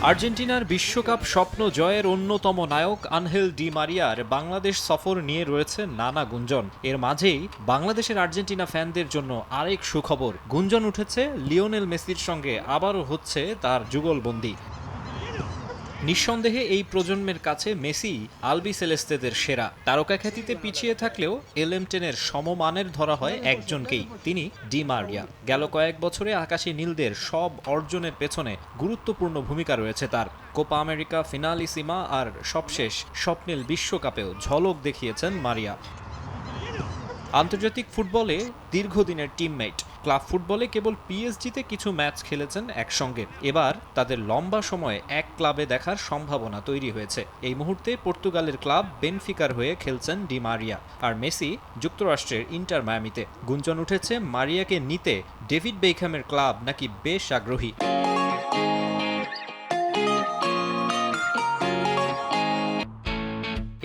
আর্জেন্টিনার বিশ্বকাপ স্বপ্ন জয়ের অন্যতম নায়ক আনহেল ডি মারিয়ার বাংলাদেশ সফর নিয়ে রয়েছে নানা গুঞ্জন। এর মাঝেই বাংলাদেশের আর্জেন্টিনা ফ্যানদের জন্য আরেক সুখবর। গুঞ্জন উঠেছে লিওনেল মেসির সঙ্গে আবারও হচ্ছে তার যুগলবন্দি। নিঃসন্দেহে এই প্রজন্মের কাছে মেসি আলবি সেলেস্তেদের সেরা। তারকা খ্যাতিতে পিছিয়ে থাকলেও এলএম10-এর সমমানের ধরা হয় একজনকেই, তিনি ডি মারিয়া। গেল কয়েক বছরে আকাশী নীলদের সব অর্জনের পেছনে গুরুত্বপূর্ণ ভূমিকা রয়েছে তার। কোপা আমেরিকা, ফিনালিসিমা আর সবশেষ স্বপ্নিল বিশ্বকাপেও ঝলক দেখিয়েছেন মারিয়া। আন্তর্জাতিক ফুটবলে দীর্ঘদিনের টিমমেট, ক্লাব ফুটবলে কেবল পিএসজিতে কিছু ম্যাচ খেলেছেন একসঙ্গে। এবার তাদের লম্বা সময়ে এক ক্লাবে দেখার সম্ভাবনা তৈরি হয়েছে। এই মুহূর্তে পর্তুগালের ক্লাব বেনফিকার হয়ে খেলছেন ডি মারিয়া, আর মেসি যুক্তরাষ্ট্রের ইন্টার মায়ামিতে। গুঞ্জন উঠেছে মারিয়াকে নিতে ডেভিড বেকহ্যামের ক্লাব নাকি বেশ আগ্রহী।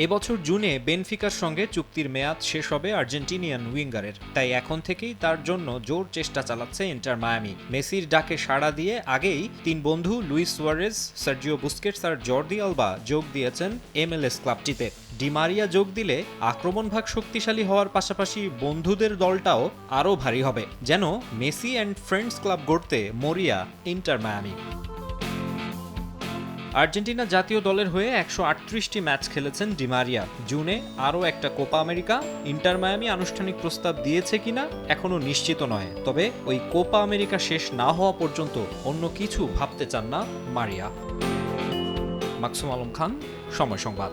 এবছর জুনে বেনফিকার সঙ্গে চুক্তির মেয়াদ শেষ হবে আর্জেন্টিনিয়ান উইঙ্গারের, তাই এখন থেকেই তার জন্য জোর চেষ্টা চালাচ্ছে ইন্টার মায়ামি। মেসির ডাকে সাড়া দিয়ে আগেই তিন বন্ধু লুইস সুয়ারেজ, সার্জিও বুস্কেটস আর জর্দি আলবা যোগ দিয়েছেন এমএলএস ক্লাবটিতে। ডি মারিয়া যোগ দিলে আক্রমণভাগ শক্তিশালী হওয়ার পাশাপাশি বন্ধুদের দলটাও আরও ভারী হবে, যেন মেসি অ্যান্ড ফ্রেন্ডস ক্লাব গড়তে মরিয়া ইন্টার মায়ামি। আর্জেন্টিনা জাতীয় দলের হয়ে 138টি ম্যাচ খেলেছেন ডি মারিয়া। জুনে আরও একটা কোপা আমেরিকা। ইন্টার মায়ামি আনুষ্ঠানিক প্রস্তাব দিয়েছে কিনা এখনও নিশ্চিত নয়, তবে ওই কোপা আমেরিকা শেষ না হওয়া পর্যন্ত অন্য কিছু ভাবতে চান না মারিয়া। মাকসুম আলম খান, সময় সংবাদ।